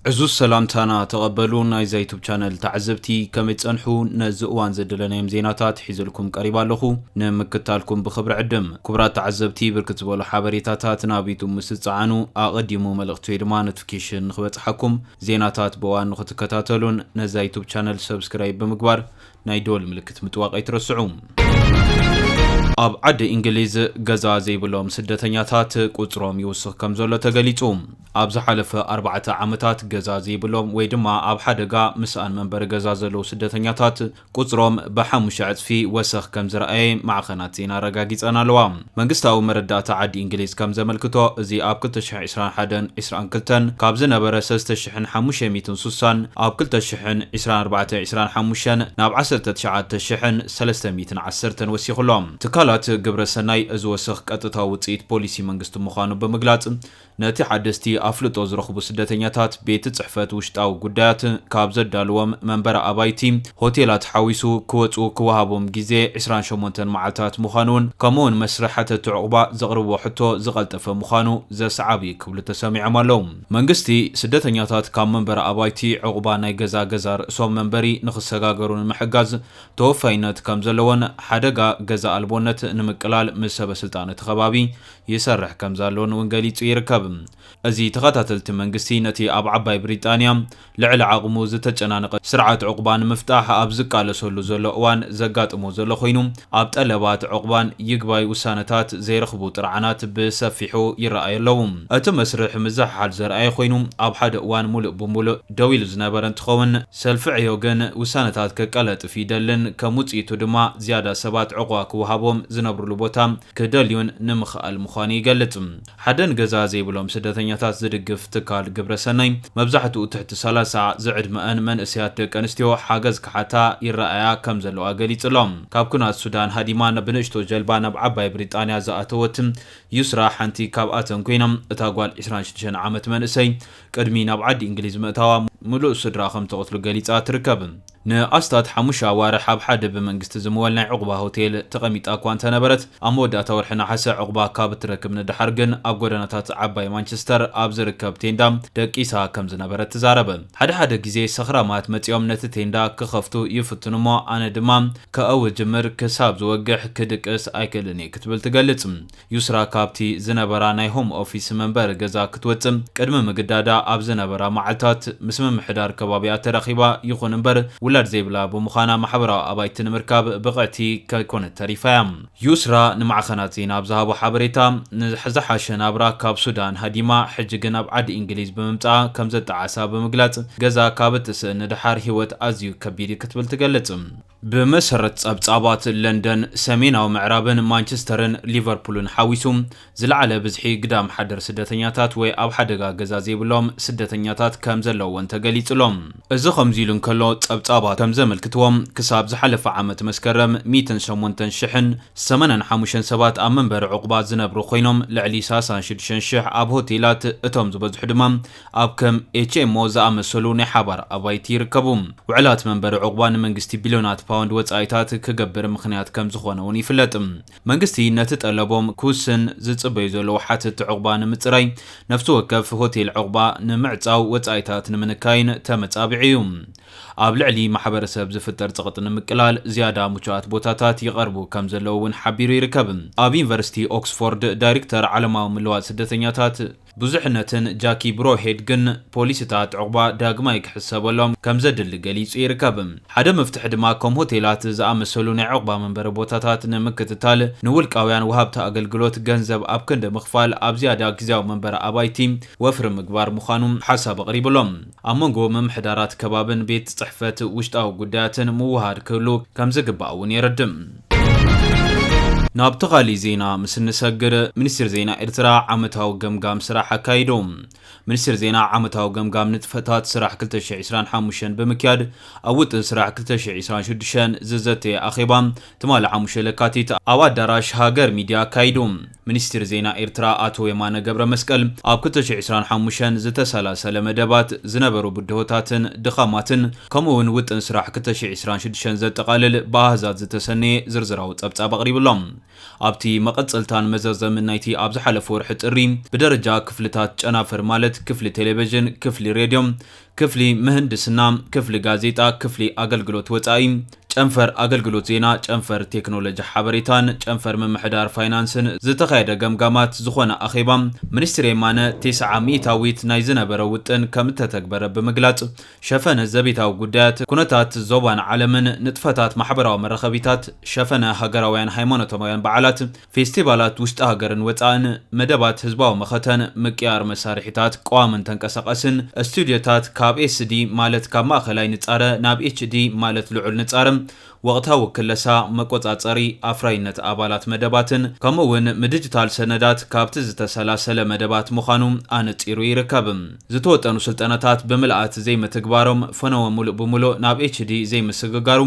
عزوز سلامتانا تقبلون ناي يوتيوب channel تعزبتي كم تصنحو نزقوان زدلنا زيناتات حيزلكم قريبا لخو نمكتالكم بخبر عدم كبرات تعزبتي بركت بولو حبريتاتات نابيتو مستعانو اقدمو ملغتو يدما نوتيفيكيشن نخبت حكم زيناتات بوان نختكتاتلون نزا يوتيوب channel سبسكرايب بمقبار ناي دول ملكت متواقع يترسعوم ኣብ ዓዲ እንግሊዝ ገዛ ዘይብሎም ስደተኛታት ቁጽሮም ይውስኽ ከም ዘሎ ተገሊጹ ኣብ ዝሓለፈ 4 ዓመታት ገዛ ዘይብሎም ወይ ድማ ኣብ ሓደጋ ምስኣን መንበሪ ገዛ ዘለው ስደተኛታት ቁጽሮም ብ5 ዕጽፊ ወስኽ ከም ዝረኣየ ማዕኸናት ዜና ረጋጊጸን ኣለዋ መንግስታዊ መረዳእታ ዓዲ እንግሊዝ ከም ዘመልክቶ እዚ ኣብ 2021-22 ካብ ዝነበረ 3560 ኣብ 2024-25 ናብ 19310 ወሲኹሎም ትካላት ግብረ ሰናይ እዝወስኽ ቀጥታዊ ውጽኢት ፖሊሲ መንግስቲ ምዃኑ ብምግላጽ ነቲ ሓደስቲ ኣፍልጦ ዝረኽቡ ስደተኛታት ቤት ጽሕፈት ውሽጣዊ ጉዳያት ካብ ዘዳልዎም መንበሪ ኣባይቲ ሆቴላት ሓዊሱ ክወጹ ክወሃቦም ግዜ 28 መዓልታት ምዃኑን ከምኡውን መስርሐት ዕቑባ ዘቕርቦ ሕቶ ዝቐልጠፈ ምዃኑ ዘሰዓቢ ክብሉ ተሰሚዖም ኣለዉ መንግስቲ ስደተኛታት ካብ መንበሪ ኣባይቲ ዕቑባ ናይ ገዛ ርእሶም መንበሪ ንኽሰጋገሩን ምሕጋዝ ተወፋይነት ከም ዘለዎን ሓደጋ ገዛ ኣልቦነት ንምቅላል ምስ ሰበስልጣን ተኸባቢ ይሰርሕ ከም ዘሎን ወንገሊጹ ይርከብ እዚ ተኸታተልቲ መንግስቲ ነቲ ኣብ ዓባይ ብሪጣንያ ልዕሊ ዓቕሙ ዝተጨናነቐ ስርዓት ዕቑባን ምፍታሕ ኣብ ዝቃለሰሉ ዘሎ እዋን ዘጋጥሞ ዘሎ ኮይኑ ኣብ ጠለባት ዕቑባን ይግባይ ውሳነታት ዘይረኽቡ ጥርዓናት ብሰፊሑ ይረኣዩ ኣለዉ እቲ መስርሕ ምዝሕሓል ዘርኣየ ኮይኑ ኣብ ሓደ እዋን ሙሉእ ብምሉእ ደው ኢሉ ዝነበረ እንትኸውን ሰልፊ ዕዮ ግን ውሳነታት ከቀለጥፍ ይደልን ከም ውጽኢቱ ድማ ዝያዳ ሰባት ዕቑባ ክወሃቦም ዝነብሩሉ ቦታ ክደልዩን ንምኽኣል ምዃኑ ይገልጽ ሓደን ገዛ ዘይብሎም ስደተኛታት ዝድግፍ ትካል ግብረ ሰናይ መብዛሕትኡ ትሕቲ 30 ዝዕድመአን መንእስያት ደቂ ኣንስትዮ ሓገዝ ክሓታ ይረኣያ ከም ዘለዋ ገሊጹሎም ካብ ኩናት ሱዳን ሃዲማ ብንእሽቶ ጀልባ ናብ ዓባይ ብሪጣንያ ዝኣተወት ዩስራ ሓንቲ ካብኣተን ኮይኖም እታ ጓል 26 ዓመት መንእሰይ ቅድሚ ናብ ዓዲ እንግሊዝ ምእታዋ ሙሉእ ስድራ ከም ተቐትሉ ገሊጻ ትርከብ ንኣስታት 5 ኣዋርሕ ኣብ ሓደ ብመንግስቲ ዝምወል ናይ ዕቑባ ሆቴል ተቐሚጣ እኳ እንተነበረት ኣብ መወዳእታ ወርሒ ናሓሰ ዕቑባ ካብ እትረክብ ንድሓር ግን ኣብ ጎደናታት ዓባይ ማንቸስተር ኣብ ዝርከብ ቴንዳ ደቂሳ ከም ዝነበረት ትዛረበ ሓደ ግዜ ሰኽራማት መጺኦም ነቲ ቴንዳ ክኸፍቱ ይፍትኑ እሞ ኣነ ድማ ከእው ጅምር ክሳብ ዝወግሕ ክድቅስ ኣይክእልኒ ክትብል ትገልጽ ዩስራ ካብቲ ዝነበራ ናይ ሆም ኦፊስ መንበሪ ገዛ ክትወጽም ቅድሚ ምግዳዳ ኣብ ዝነበራ መዓልታት ምስ ምምሕዳር ከባቢያ ተረኺባ ይኹን እምበር ውላድ ዘይብላ ብምዃና ማሕበራዊ ኣባይቲ ንምርካብ ብቕዕቲ ከይኮነት ተሪፋያ ዩስራ ንማዕኸናት ዜና ኣብ ዝሃቦ ሓበሬታ ንዝሓሸ ናብራ ካብ ሱዳን ሃዲማ ሕጂ ግን ኣብ ዓዲ እንግሊዝ ብምምጻእ ከም ዘጠዓሳ ብምግላጽ ገዛ ካብ እትስእ ንድሓር ህይወት ኣዝዩ ከቢድ ክትብል ትገልጽ بمسرت ጸብጻባት ለንደን ሰሜናዊ ምዕራብን ማንቸስተርን ሊቨርፑልን ሓዊሱ ዝለዓለ ብዝሒ ግዳም ሓደር ስደተኛታት ወይ ኣብ ሓደጋ ገዛ ዘይብሎም ስደተኛታት ከም ዘለዎን ተገሊጹሎም እዚ ከምዚሉ እንከሎ ጸብጻባት ከም ዘመልክትዎም ክሳብ ዝሓለፈ ዓመት መስከረም 108,085 ሰባት ኣብ መንበሪ ዕቑባ ዝነብሩ ኮይኖም ልዕሊ 66,000 ኣብ ሆቴላት እቶም ዝበዝሑ ድማ ኣብ ከም HMO ዝኣመሰሉ ናይ ሓባር ኣባይቲ ይርከቡ ውዕላት መንበሪ ዕቑባ ንመንግስቲ ቢልዮናት ፓውንድ ወጻኢታት ክገብር ምኽንያት ከም ዝኾነውን ይፍለጥ መንግስቲ ነቲ ጠለቦም ኩስን ዝጽበዩ ዘለዉ ሓትት ዕቑባ ንምጽራይ ነፍሲ ወከፍ ሆቴል ዕቑባ ንምዕጻው ወጻኢታት ንምንካይን ተመጻቢዑ እዩ ኣብ ልዕሊ ማሕበረሰብ ዝፍጠር ጽቕጥ ንምቅላል ዝያዳ ሙቹኣት ቦታታት ይቐርቡ ከም ዘለውን ሓቢሩ ይርከብ ኣብ ዩኒቨርሲቲ ኦክስፎርድ ዳይሬክተር ዓለማዊ ምልዋጥ ስደተኛታት ብዙሕነትን ጃኪ ብሮሄድ ግን ፖሊስታት ዕቑባ ዳግማይ ክሕሰበሎም ከም ዘድሊ ገሊጹ ይርከብ ሓደ መፍትሒ ድማ ከም ሆቴላት ዝኣመሰሉ ናይ ዕቑባ መንበሪ ቦታታት ንምክትታል ንውልቃውያን ወሃብቲ ኣገልግሎት ገንዘብ ኣብ ክንዲ ምኽፋል ኣብ ዝያዳ ግዝያዊ መንበሪ ኣባይቲ ወፍሪ ምግባር ምዃኑ ሓሳብ ኣቕሪብሎም ኣብ መንጎ ምምሕዳራት ከባብን ቤት ጽሕፈት ውሽጣዊ ጉዳያትን ምውሃድ ክህሉ ከም ዝግባእ እውን የረድም ناب تغالي زينا مسن سجر منستر زينا إرترا عمتها وجمجام سراحة كايدو منستر زينا عمتها وجمجام نتفتات سراح كل تشي عسران حموشن بمكياد أوت سراح كل تشي عسران شدشان ززتي أخيبام تمال عموش لكاتيت أواد دراش هاجر ميديا كايدو منستر زينا إرترا أتو يمانا جبر مسكال أب كل تشي عسران حموشن زت سلاسل مدبات زنبرو بدهوتاتن دخاماتن كمون وت سراح كل تشي عسران شدشان زت قالل باهزات زت سنة زرزراوت أبتع بقريب اللهم ኣብቲ መቐጽልታን መዘዘምን ናይቲ ኣብ ዝሓለፈ ወርሒ ጥሪ ብደረጃ ክፍልታት ጨናፍር ማለት ክፍሊ ቴሌቪዥን፣ ክፍሊ ሬድዮ፣ ክፍሊ ምህንድስና፣ ክፍሊ ጋዜጣ፣ ክፍሊ ኣገልግሎት ወጻኢ፣ ጨንፈር ኣገልግሎት ዜና፣ ጨንፈር ቴክኖሎጂ ሓበሬታን ጨንፈር ምምሕዳር ፋይናንስን ዝተኻየደ ገምጋማት ዝኾነ ኣኼባ ሚኒስትር የማነ 900ዊት ናይ ዝነበረ ውጥን ከም እተተግበረ ብምግላጽ ሸፈነ ዘቤታዊ ጉዳያት፣ ኩነታት ዞባን ዓለምን፣ ንጥፈታት ማሕበራዊ መራኸቢታት፣ ሸፈነ ሃገራውያን ሃይማኖታውያን በዓላት፣ ፌስቲቫላት ውሽጢ ሃገርን ወፃእን፣ መደባት ህዝባዊ መኸተን፣ ምቅያር መሳርሒታት ቀዋምን ተንቀሳቐስን፣ ስቱድዮታት ካብ ኤስዲ ማለት ካብ ማእኸላይ ንጻረ ናብ ኤችዲ ማለት ልዑል ንጻረ ወቅታዊ ክለሳ መቆጻጸሪ ኣፍራይነት ኣባላት መደባትን ከምኡውን ምድጅታል ሰነዳት ካብቲ ዝተሰላሰለ መደባት ምዃኑ ኣነጺሩ ይርከብ። ዝተወጠኑ ስልጠናታት ብምልኣት ዘይምትግባሮም ፈነወ ሙሉእ ብምሉእ ናብ ኤችዲ ዘይምስግጋሩ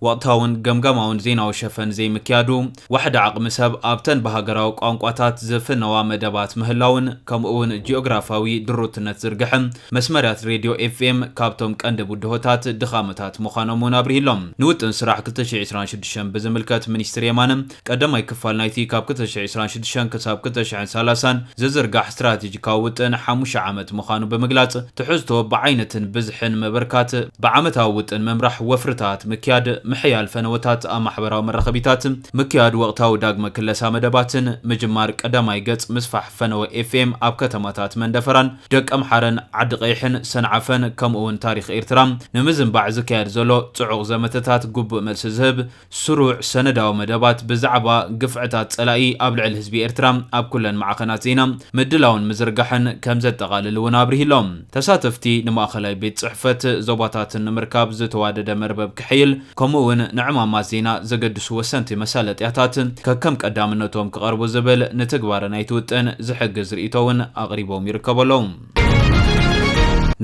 ወቅታውን ገምጋማውን ዜናዊ ሸፈን ዘይምክያዱ ዋሕዲ ዓቕሚ ሰብ ኣብተን ብሃገራዊ ቋንቋታት ዝፍነዋ መደባት ምህላውን ከምኡውን ጂኦግራፋዊ ድሩትነት ዝርግሐ መስመራት ሬድዮ ኤፍኤም ካብቶም ቀንዲ ቡድሆታት ድኻመታት ምዃኖም እውን ኣብርሂሎም። ንውጥን ስራሕ 2026 ብዝምልከት ሚኒስትር የማነ ቀዳማይ ክፋል ናይቲ ካብ 2026 ክሳብ 2030 ዝዝርጋሕ ስትራቴጂካዊ ውጥን 5 ዓመት ምዃኑ ብምግላጽ ትሕዝቶ ብዓይነትን ብዝሕን መበርካት ብዓመታዊ ውጥን መምራሕ ወፍርታት ምክያድ ምሕያል ፈነወታት ኣብ ማሕበራዊ መራኸቢታት ምክያድ ወቅታዊ ዳግመ ክለሳ መደባትን ምጅማር ቀዳማይ ገጽ ምስፋሕ ፈነወ ኤፍኤም ኣብ ከተማታት መንደፈራን ደቀ ምሓረን ዓዲ ቀይሕን ሰንዓፈን ከምኡውን ታሪኽ ኤርትራ ንምዝንባዕ ዝካየድ ዘሎ ጽዑቕ ዘመተታት ጉቡእ መልሲ ዝህብ ስሩዕ ሰነዳዊ መደባት ብዛዕባ ግፍዕታት ጸላኢ ኣብ ልዕሊ ህዝቢ ኤርትራ ኣብ ኩለን ማዕኸናት ዜና ምድላውን ምዝርጋሕን ከም ዘጠቓልል እውን ኣብርሂሎም። ተሳተፍቲ ንማእኸላይ ቤት ጽሕፈት ዞባታትን ንምርካብ ዝተዋደደ መርበብ ክሕይል ከምኡውን ንዕማማት ዜና ዘገድሱ ወሰንቲ መሳለጥያታት ከከም ቀዳምነቶም ክቐርቡ ዝብል ንትግባር ናይቲ ውጥን ዝሕግዝ ርእይቶ እውን ኣቕሪቦም ይርከበሎም።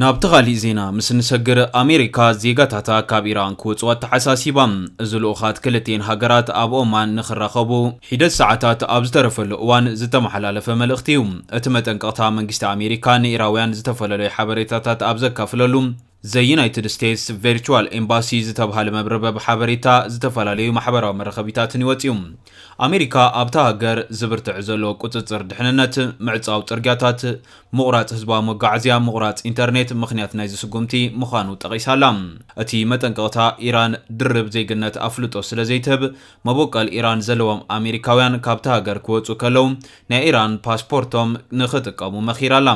ናብ ተኻሊእ ዜና ምስ ንሰግር ኣሜሪካ ዜጋታታ ካብ ኢራን ክወጽዋ ተሓሳሲባ። እዚ ልኡኻት ክልቲአን ሃገራት ኣብ ኦማን ንኽራኸቡ ሒደት ሰዓታት ኣብ ዝተረፈሉ እዋን ዝተመሓላለፈ መልእኽቲ እዩ። እቲ መጠንቀቕታ መንግስቲ ኣሜሪካ ንኢራውያን ዝተፈላለዩ ሓበሬታታት ኣብ ዘካፍለሉ ዘ ዩናይትድ ስቴትስ ቨርቹዋል ኤምባሲ ዝተባሃለ መብረበብ ሓበሬታ ዝተፈላለዩ ማሕበራዊ መራኸቢታትን ይወፅዩ። ኣሜሪካ ኣብታ ሃገር ዝብርትዕ ዘሎ ቁፅፅር ድሕንነት፣ ምዕፃው ጽርግያታት፣ ምቑራፅ ህዝባዊ መጓዓዝያ፣ ምቑራፅ ኢንተርኔት ምኽንያት ናይ ዝስጉምቲ ምዃኑ ጠቒሳላ። እቲ መጠንቀቕታ ኢራን ድርብ ዘይግነት ኣፍልጦ ስለ ዘይትህብ መቦቀል ኢራን ዘለዎም ኣሜሪካውያን ካብታ ሃገር ክወፁ ከለዉ ናይ ኢራን ፓስፖርቶም ንኽጥቀሙ መኺራላ።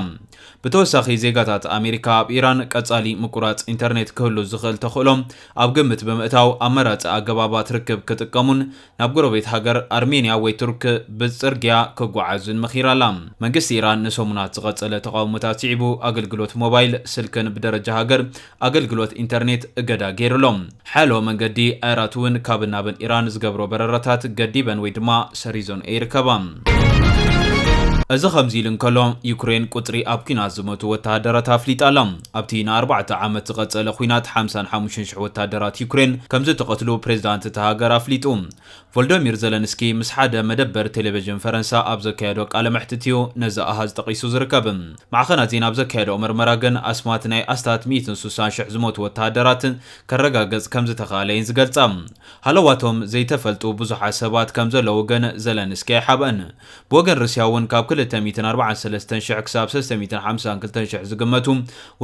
ብተወሳኺ ዜጋታት ኣሜሪካ ኣብ ኢራን ቀጻሊ ምቁራጽ ኢንተርኔት ክህሉ ዝኽእል ተኽእሎም ኣብ ግምት ብምእታው ኣመራፂ ኣገባባት ርክብ ክጥቀሙን ናብ ጎረቤት ሃገር ኣርሜንያ ወይ ቱርክ ብጽርግያ ክጓዓዙን መኺራላ። መንግስቲ ኢራን ንሰሙናት ዝቐጸለ ተቃውሞታት ሲዒቡ ኣገልግሎት ሞባይል ስልክን ብደረጃ ሃገር ኣገልግሎት ኢንተርኔት እገዳ ገይሩሎም። ሓሎ መንገዲ ኣየራት እውን ካብ ናብን ኢራን ዝገብሮ በረራታት ገዲበን ወይ ድማ ሰሪዞን ይርከባ። እዚ ከምዚ ኢሉ እንከሎ ዩክሬን ቁጥሪ ኣብ ኩናት ዝመቱ ወተሃደራት ኣፍሊጣላ። ኣብቲ ን4 ዓመት ዝቐጸለ ኩናት 55,000 ወተሃደራት ዩክሬን ከም ዝተቐትሉ ፕሬዚዳንት እቲ ሃገር ኣፍሊጡ። ቮሎዶሚር ዘለንስኪ ምስ ሓደ መደበር ቴሌቪዥን ፈረንሳ ኣብ ዘካየዶ ቃለ መሕትት እዩ ነዚ ኣሃዝ ጠቒሱ ዝርከብ። ማዕኸናት ዜና ኣብ ዘካየዶ ምርመራ ግን ኣስማት ናይ ኣስታት 160,000 ዝሞቱ ወተሃደራት ከረጋገጽ ከም ዝተኻእለይን ዝገልጻ። ሃለዋቶም ዘይተፈልጡ ብዙሓት ሰባት ከም ዘለዉ ግን ዘለንስኪ ኣይሓብአን። ብወገን ሩስያ እውን ካብ 243,000 ክሳብ 352,000 ዝግመቱ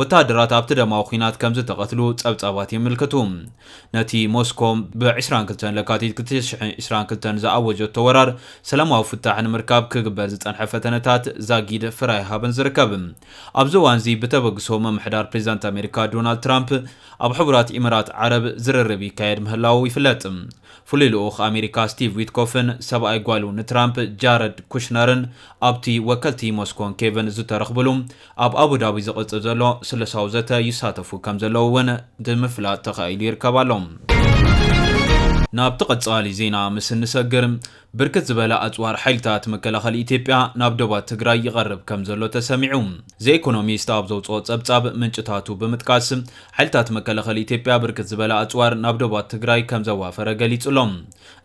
ወተሃደራት ኣብቲ ደማዊ ኩናት ከም ዝተቐትሉ ጸብጻባት ይምልክቱ። ነቲ ሞስኮ ብ22 ለካቲት 2022 ዝኣወጀቶ ወራር ሰላማዊ ፍታሕ ንምርካብ ክግበር ዝጸንሐ ፈተነታት ዛጊድ ፍራይ ሃበን ዝርከብ። ኣብዚ እዋን እዚ ብተበግሶ መምሕዳር ፕሬዚዳንት ኣሜሪካ ዶናልድ ትራምፕ ኣብ ሕቡራት ኢሚራት ዓረብ ዝርርብ ይካየድ ምህላው ይፍለጥ። ፍሉይ ልኡኽ ኣሜሪካ ስቲቭ ዊትኮፍን ሰብኣይ ጓሉ ንትራምፕ ጃረድ ኩሽነርን ኣብቲ ወከልቲ ሞስኮን ኬቨን ዝተረኽብሉ ኣብ ኣቡዳቢ ዝቕጽል ዘሎ ስልሳዊ ዘተ ይሳተፉ ከም ዘለዉ እውን ብምፍላጥ ተኻኢሉ ይርከባሎም። ናብ ተቐጻሊ ዜና ምስ ንሰግር ብርክት ዝበለ ኣጽዋር ሓይልታት መከላኸሊ ኢትዮጵያ ናብ ደባት ትግራይ ይቐርብ ከም ዘሎ ተሰሚዑ። ዘኢኮኖሚስት ኣብ ዘውፅኦ ጸብጻብ ምንጭታቱ ብምጥቃስ ሓይልታት መከላኸሊ ኢትዮጵያ ብርክት ዝበለ ኣጽዋር ናብ ደባት ትግራይ ከም ዘዋፈረ ገሊጹሎም።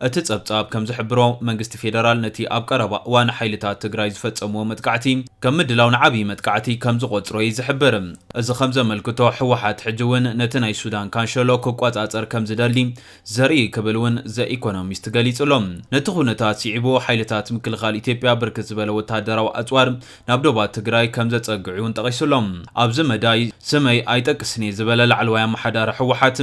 እቲ ጸብጻብ ከም ዝሕብሮ መንግስቲ ፌደራል ነቲ ኣብ ቀረባ እዋን ሓይልታት ትግራይ ዝፈጸምዎ መጥቃዕቲ ከም ምድላው ንዓብዪ መጥቃዕቲ ከም ዝቆጽሮ ይዝሕብር። እዚ ከም ዘመልክቶ ሕወሓት ሕጂ እውን ነቲ ናይ ሱዳን ካንሸሎ ክቆጻጸር ከም ዝደሊ ዘርኢ ክብል ዝብል እውን ዘኢኮኖሚስት ገሊጹሎም ነቲ ኩነታት ሲዒቦ ሓይልታት ምክልኻል ኢትዮጵያ ብርክት ዝበለ ወታደራዊ ኣጽዋር ናብ ዶባት ትግራይ ከም ዘጸግዑ እውን ጠቂሱሎም ኣብዚ መዳይ ስመይ ኣይጠቅስኒ ዝበለ ላዕለዋይ ኣመሓዳሪ ሕወሓት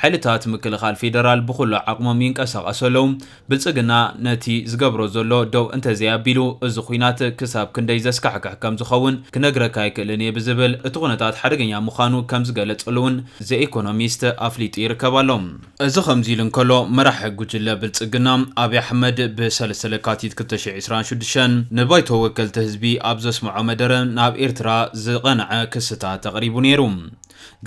ሓይልታት ምክልኻል ፌደራል ብኩሉ ዓቕሞም ይንቀሳቐሰሎም ብልጽግና ነቲ ዝገብሮ ዘሎ ደው እንተዘያቢሉ እዚ ኩናት ክሳብ ክንደይ ዘስካሕክሕ ከም ዝኸውን ክነግረካ ኣይክእልን እየ ብዝብል እቲ ኩነታት ሓደገኛ ምዃኑ ከም ዝገለጸሉ እውን ዘኢኮኖሚስት ኣፍሊጡ ይርከባሎም እዚ ከምዚ ኢሉ እንከሎ መራሒ ጉጅለ ብልጽግና ኣብይ ኣሕመድ ብ3 ለካቲት 2026 ንባይቶ ወከልቲ ህዝቢ ኣብ ዘስምዖ መደረ ናብ ኤርትራ ዝቐንዐ ክስታት ተቕሪቡ ነይሩ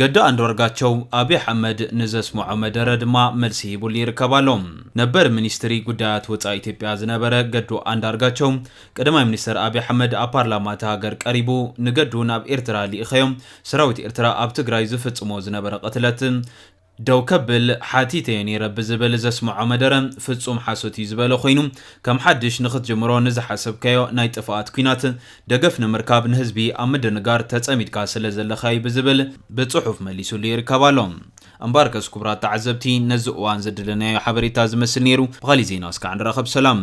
ገዳ አንዳርጋቸው አብይ አህመድ ንዘስምዖ መደረ ድማ መልሲ ይቡል ይርከባሎም ነበር ሚኒስትሪ ጉዳያት ወፃኢ ኢትዮጵያ ዝነበረ ገዱ አንዳርጋቸው ቀዳማይ ሚኒስትር አብይ አህመድ ፓርላማ ሃገር ቀሪቡ ንገዱ ናብ ኤርትራ ሊእኸዮም ሰራዊት ኤርትራ ኣብ ትግራይ ዝፍጽሞ ዝነበረ ቀትለት ደው ከብል ሓቲተ ነይረ ብዝብል ዘስምዖ መደረ ፍጹም ሓሶት ይዝበለ ኮይኑ ከም ሓድሽ ንኽትጀምሮ ንዝሓሰብካዮ ናይ ጥፋኣት ኩናት ደገፍ ንምርካብ ንህዝቢ ኣብ ምድንጋር ተጸሚድካ ስለ ዘለኻይ ብዝብል ብጽሑፍ መሊሱሉ ይርከባሎም እምባርከስ ኩብራት ተዓዘብቲ ነዚ እዋን ዘድለናዮ ሓበሬታ ዝመስል ነይሩ ብኻሊ ዜና እስካዕ ንረኸብ ሰላም